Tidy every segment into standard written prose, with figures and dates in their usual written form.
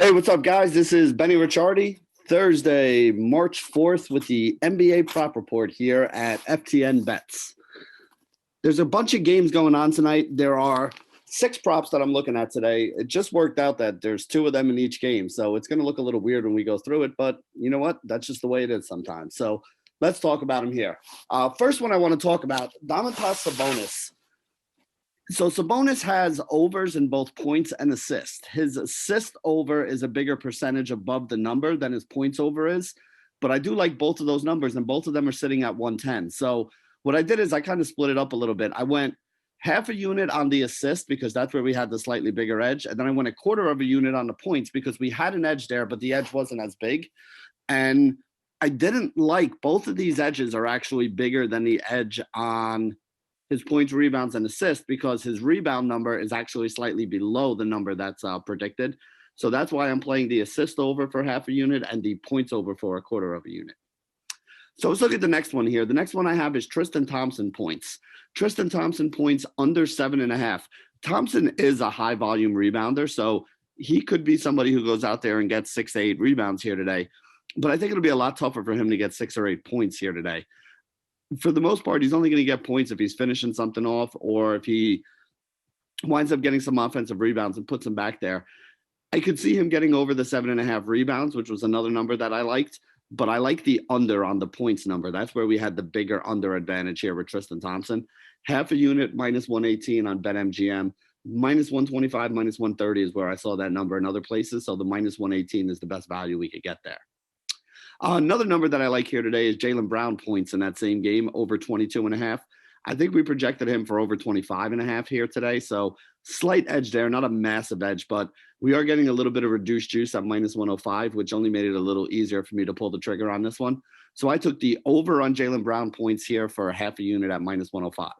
Hey, what's up, guys? This is Benny Ricciardi, Thursday, March 4th, with the NBA prop report here at FTN Bets. There's a bunch of games going on tonight. There are 6 props that I'm looking at today. It just worked out that there's 2 of them in each game, so it's going to look a little weird when we go through it, but you know what? That's just the way it is sometimes. So let's talk about them here. First one I want to talk about, Domantas Sabonis. So Sabonis has overs in both points and assists. His assist over is a bigger percentage above the number than his points over is, but I do like both of those numbers, and both of them are sitting at 110. So what I did is I kind of split it up a little bit. I went half a unit on the assist because that's where we had the slightly bigger edge, and then I went a quarter of a unit on the points because we had an edge there, but the edge wasn't as big. And I didn't like both of these edges are actually bigger than the edge on his points, rebounds, and assists because his rebound number is actually slightly below the number that's predicted. So that's why I'm playing the assist over for half a unit and the points over for a quarter of a unit. So let's look at the next one here. The next one I have is Tristan Thompson points. Tristan Thompson points under 7.5. Thompson is a high volume rebounder, so he could be somebody who goes out there and gets 6 to 8 rebounds here today. But I think it'll be a lot tougher for him to get 6 or 8 points here today. For the most part, he's only going to get points if he's finishing something off or if he winds up getting some offensive rebounds and puts them back there. I could see him getting over the 7.5 rebounds, which was another number that I liked, but I like the under on the points number. That's where we had the bigger under advantage here with Tristan Thompson. Half a unit, minus 118 on BetMGM. Minus 125, minus 130 is where I saw that number in other places. So the minus 118 is the best value we could get there. Another number that I like here today is Jaylen Brown points in that same game, over 22.5. I think we projected him for over 25.5 here today. So slight edge there, not a massive edge, but we are getting a little bit of reduced juice at minus 105, which only made it a little easier for me to pull the trigger on this one. So I took the over on Jaylen Brown points here for half a unit at minus 105.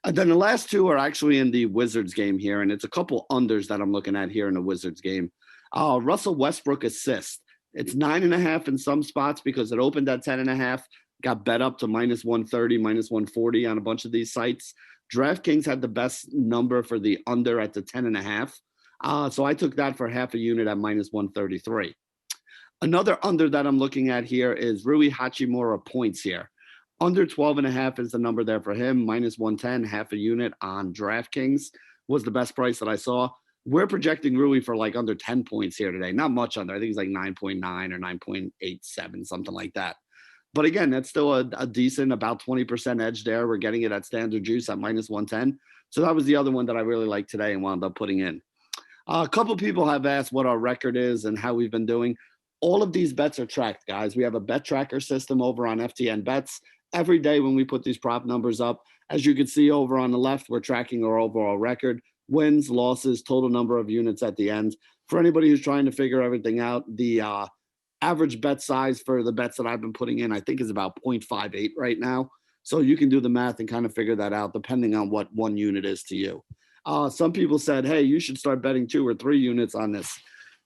And then the last 2 are actually in the Wizards game here, and it's a couple unders that I'm looking at here in the Wizards game. Russell Westbrook assist. It's 9.5 in some spots because it opened at 10.5, got bet up to minus 130, minus 140 on a bunch of these sites. DraftKings had the best number for the under at the 10.5. So I took that for half a unit at minus 133. Another under that I'm looking at here is Rui Hachimura points here. Under 12.5 is the number there for him. Minus 110, half a unit on DraftKings was the best price that I saw. We're projecting Rui for like under 10 points here today. Not much under. I think he's like 9.9 or 9.87, something like that. But again, that's still a decent, about 20% edge there. We're getting it at standard juice at minus 110. So that was the other one that I really liked today and wound up putting in. A couple people have asked what our record is and how we've been doing. All of these bets are tracked, guys. We have a bet tracker system over on FTN Bets. Every day when we put these prop numbers up, as you can see over on the left, we're tracking our overall record. Wins, losses, total number of units at the end. For anybody who's trying to figure everything out, the average bet size for the bets that I've been putting in, I think is about 0.58 right now. So you can do the math and kind of figure that out depending on what one unit is to you. Some people said, hey, you should start betting 2 or 3 units on this.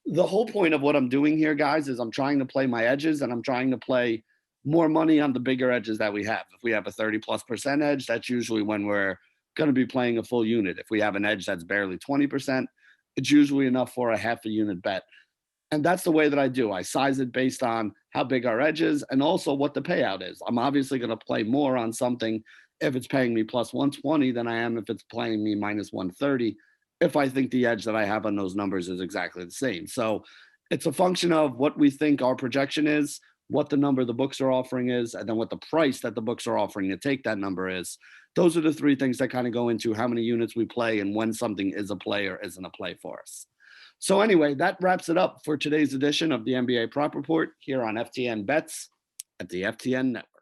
The whole point of what I'm doing here, guys, is I'm trying to play my edges and I'm trying to play more money on the bigger edges that we have. If we have a 30+% edge, that's usually when we're going to be playing a full unit. If we have an edge that's barely 20%, it's usually enough for a half a unit bet. And that's the way that I do. I size it based on how big our edge is and also what the payout is. I'm obviously going to play more on something if it's paying me plus 120 than I am if it's playing me minus 130, if I think the edge that I have on those numbers is exactly the same. So it's a function of what we think our projection is, what the number the books are offering is, and then what the price that the books are offering to take that number is. Those are the 3 things that kind of go into how many units we play and when something is a play or isn't a play for us. So anyway, that wraps it up for today's edition of the NBA Prop Report here on FTN Bets at the FTN Network.